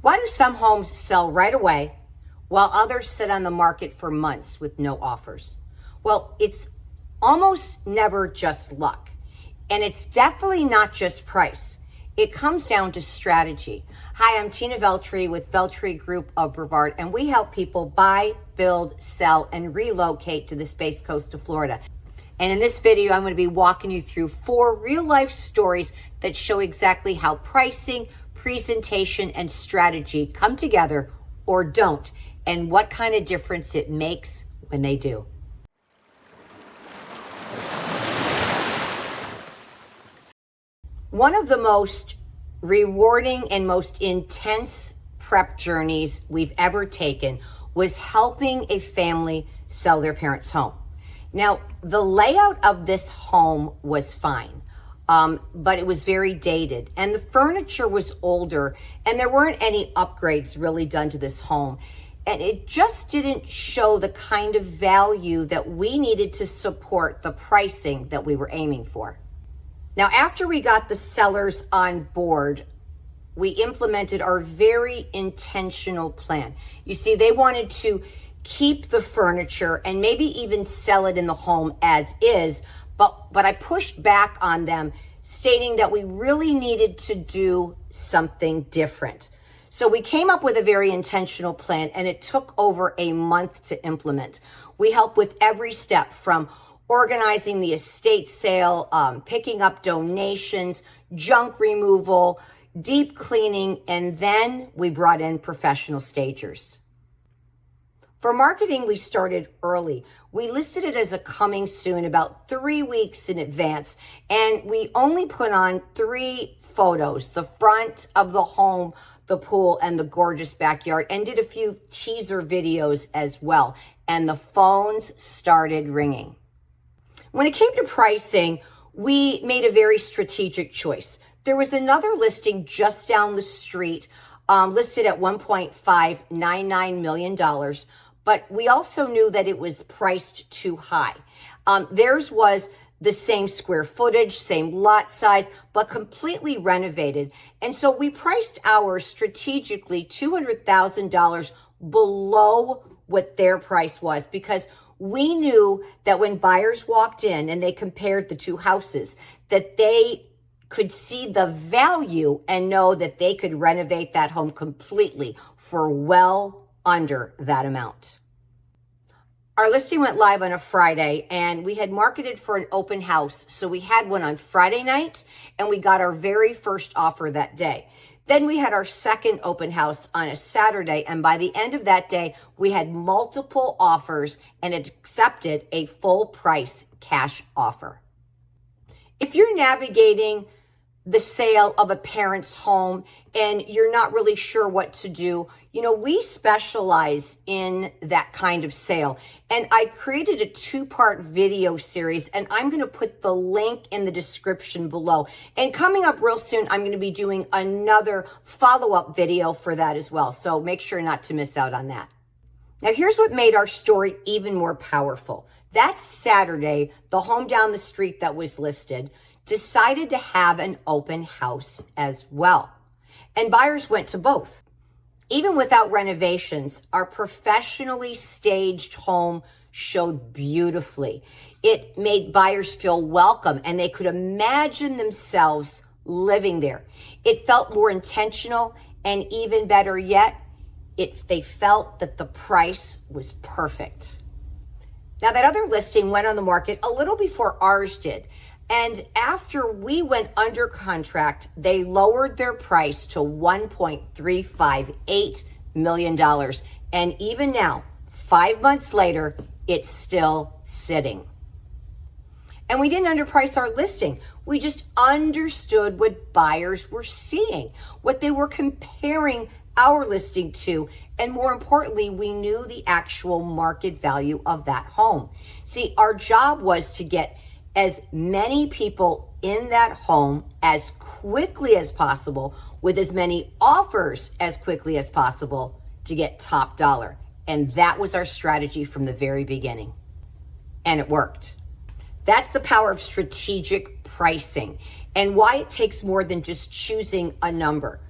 Why do some homes sell right away while others sit on the market for months with no offers? Well, it's almost never just luck. And it's definitely not just price. It comes down to strategy. Hi, I'm Tina Veltri with Veltri Group of Brevard, and we help people buy, build, sell, and relocate to the Space Coast of Florida. And in this video, I'm going to be walking you through 4 real-life stories that show exactly how pricing, presentation, and strategy come together or don't, and what kind of difference it makes when they do. One of the most rewarding and most intense prep journeys we've ever taken was helping a family sell their parents' home. Now, the layout of this home was fine, but it was very dated, and the furniture was older, and there weren't any upgrades really done to this home. And it just didn't show the kind of value that we needed to support the pricing that we were aiming for. Now, after we got the sellers on board, we implemented our very intentional plan. You see, they wanted to keep the furniture and maybe even sell it in the home as is, but I pushed back on them, stating that we really needed to do something different. So we came up with a very intentional plan, and it took over a month to implement. We helped with every step from organizing the estate sale, picking up donations, junk removal, deep cleaning, and then we brought in professional stagers. For marketing, we started early. We listed it as a coming soon about 3 weeks in advance, and we only put on 3 photos: the front of the home, the pool, and the gorgeous backyard, and did a few teaser videos as well. And the phones started ringing. When it came to pricing, we made a very strategic choice. There was another listing just down the street, listed at $1.599 million, but we also knew that it was priced too high. Theirs was the same square footage, same lot size, but completely renovated. And so we priced ours strategically $200,000 below what their price was, because we knew that when buyers walked in and they compared the 2 houses, that they could see the value and know that they could renovate that home completely for well under that amount. Our listing went live on a Friday, and we had marketed for an open house. So we had one on Friday night, and we got our very first offer that day. Then we had our second open house on a Saturday, and by the end of that day, we had multiple offers and accepted a full price cash offer. If you're navigating the sale of a parent's home and you're not really sure what to do, we specialize in that kind of sale. And I created a 2-part video series, and I'm going to put the link in the description below. And coming up real soon, I'm going to be doing another follow-up video for that as well. So make sure not to miss out on that. Now, here's what made our story even more powerful. That Saturday, the home down the street that was listed decided to have an open house as well. And buyers went to both. Even without renovations, our professionally staged home showed beautifully. It made buyers feel welcome, and they could imagine themselves living there. It felt more intentional, and even better yet, they felt that the price was perfect. Now, that other listing went on the market a little before ours did. And after we went under contract, they lowered their price to $1.358 million. And even now, 5 months later, it's still sitting. And we didn't underprice our listing. We just understood what buyers were seeing, what they were comparing our listing to. And more importantly, we knew the actual market value of that home. See, our job was to get as many people in that home as quickly as possible, with as many offers as quickly as possible, to get top dollar. And that was our strategy from the very beginning. And it worked. That's the power of strategic pricing, and why it takes more than just choosing a number.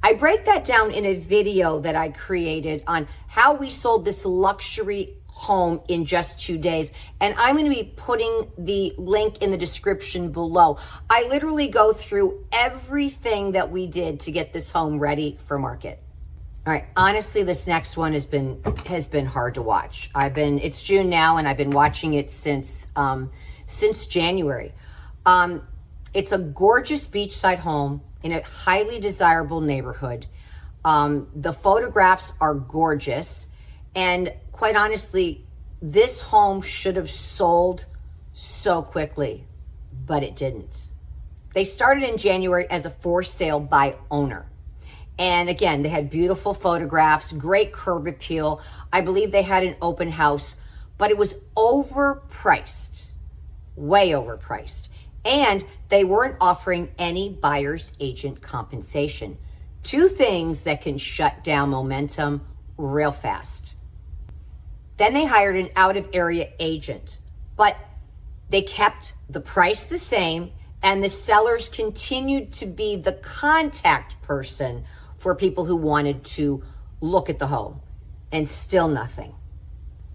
I break that down in a video that I created on how we sold this luxury home in just 2 days. And I'm going to be putting the link in the description below. I literally go through everything that we did to get this home ready for market. All right, honestly, this next one has been hard to watch. It's June now, and I've been watching it since January. It's a gorgeous beachside home in a highly desirable neighborhood. The photographs are gorgeous. And quite honestly, this home should have sold so quickly, but it didn't. They started in January as a for sale by owner. And again, they had beautiful photographs, great curb appeal. I believe they had an open house, but it was overpriced, way overpriced. And they weren't offering any buyer's agent compensation. Two things that can shut down momentum real fast. Then they hired an out-of-area agent, but they kept the price the same, and the sellers continued to be the contact person for people who wanted to look at the home, and still nothing.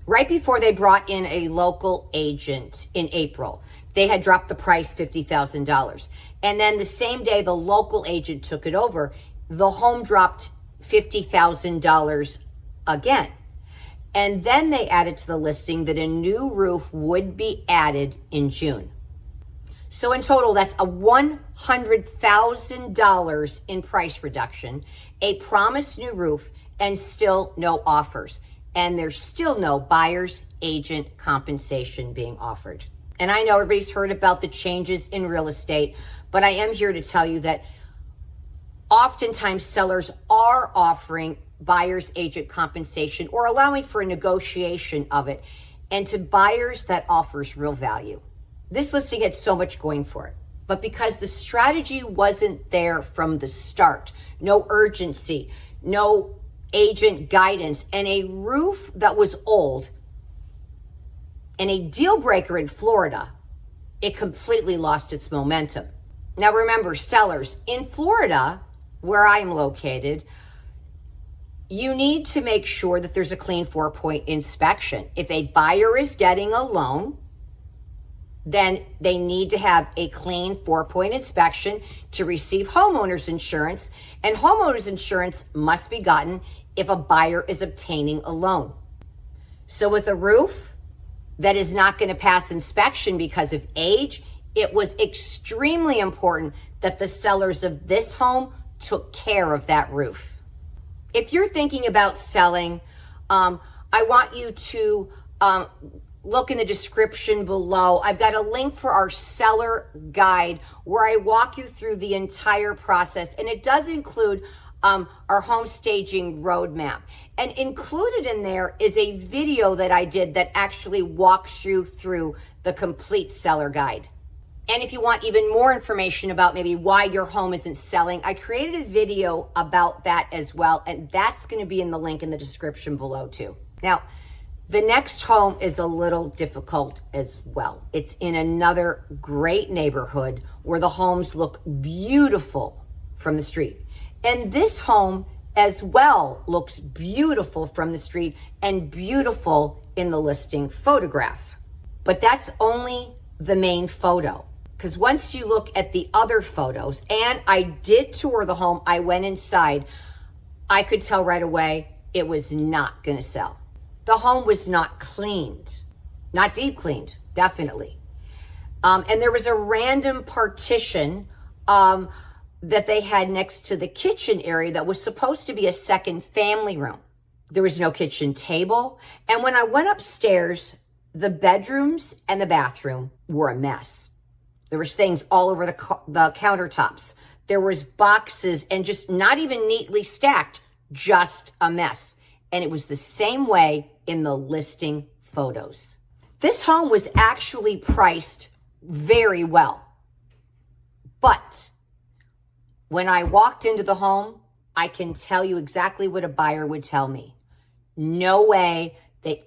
Right before they brought in a local agent in April, they had dropped the price $50,000. And then the same day the local agent took it over, the home dropped $50,000 again. And then they added to the listing that a new roof would be added in June. So in total, that's a $100,000 in price reduction, a promised new roof, and still no offers. And there's still no buyer's agent compensation being offered. And I know everybody's heard about the changes in real estate, but I am here to tell you that oftentimes sellers are offering buyer's agent compensation or allowing for a negotiation of it. And to buyers, that offers real value. This listing had so much going for it, but because the strategy wasn't there from the start, no urgency, no agent guidance, and a roof that was old, and a deal breaker in Florida, it completely lost its momentum. Now remember, sellers in Florida, where I'm located, you need to make sure that there's a clean 4-point inspection. If a buyer is getting a loan, then they need to have a clean 4-point inspection to receive homeowner's insurance, and homeowner's insurance must be gotten if a buyer is obtaining a loan. So with a roof that is not going to pass inspection because of age, it was extremely important that the sellers of this home took care of that roof. If you're thinking about selling, I want you to look in the description below. I've got a link for our seller guide where I walk you through the entire process, and it does include our home staging roadmap. And included in there is a video that I did that actually walks you through the complete seller guide. And if you want even more information about maybe why your home isn't selling, I created a video about that as well, and that's going to be in the link in the description below too. Now, the next home is a little difficult as well. It's in another great neighborhood where the homes look beautiful from the street. And this home as well looks beautiful from the street and beautiful in the listing photograph. But that's only the main photo. Because once you look at the other photos, and I did tour the home, I went inside, I could tell right away it was not going to sell. The home was not cleaned, not deep cleaned, definitely. And there was a random partition that they had next to the kitchen area that was supposed to be a second family room. There was no kitchen table. And when I went upstairs, the bedrooms and the bathroom were a mess. There was things all over the countertops. There was boxes and just not even neatly stacked, just a mess. And it was the same way in the listing photos. This home was actually priced very well. But when I walked into the home, I can tell you exactly what a buyer would tell me.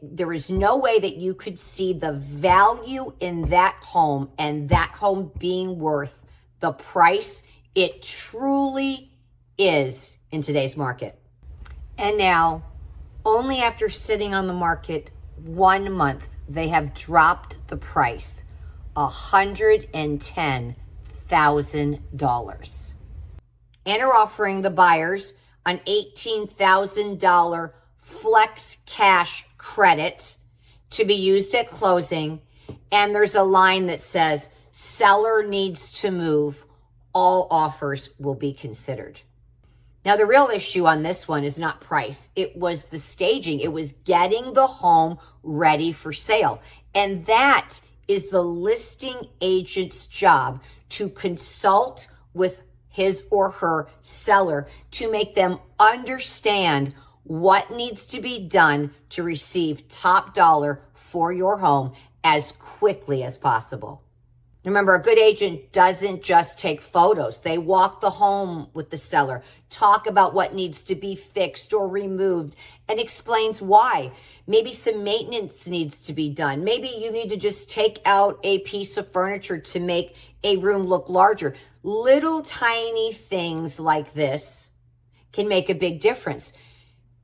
There is no way that you could see the value in that home and that home being worth the price it truly is in today's market. And now, only after sitting on the market 1 month, they have dropped the price $110,000 and are offering the buyers an $18,000 flex cash credit to be used at closing. And there's a line that says, seller needs to move, all offers will be considered. Now, the real issue on this one is not price. It was the staging. It was getting the home ready for sale. And that is the listing agent's job, to consult with his or her seller to make them understand what needs to be done to receive top dollar for your home as quickly as possible. Remember, a good agent doesn't just take photos. They walk the home with the seller, talk about what needs to be fixed or removed, and explains why. Maybe some maintenance needs to be done. Maybe you need to just take out a piece of furniture to make a room look larger. Little tiny things like this can make a big difference.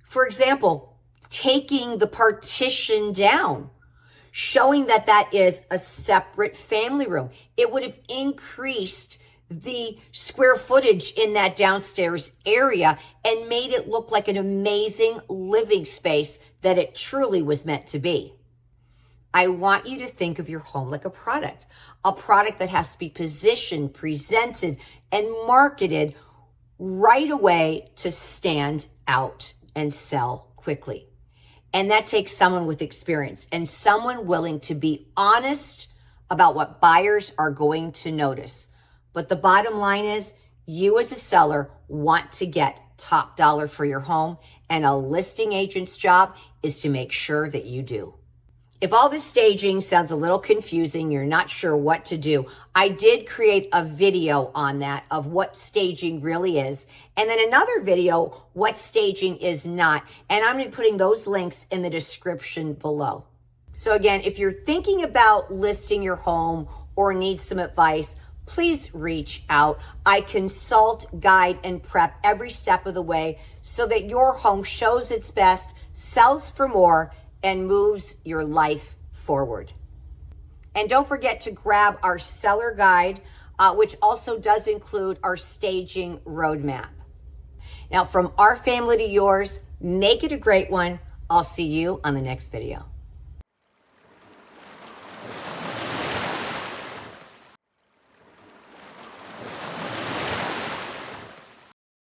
For example, taking the partition down, showing that that is a separate family room. It would have increased the square footage in that downstairs area and made it look like an amazing living space that it truly was meant to be. I want you to think of your home like a product that has to be positioned, presented, and marketed right away to stand out and sell quickly. And that takes someone with experience and someone willing to be honest about what buyers are going to notice. But the bottom line is, you as a seller want to get top dollar for your home, and a listing agent's job is to make sure that you do. If all this staging sounds a little confusing, you're not sure what to do, I did create a video on that of what staging really is, and then another video, what staging is not, and I'm going to be putting those links in the description below. So again, if you're thinking about listing your home or need some advice, please reach out. I consult, guide, and prep every step of the way so that your home shows its best, sells for more, and moves your life forward. And don't forget to grab our seller guide, which also does include our staging roadmap. Now, from our family to yours, make it a great one. I'll see you on the next video.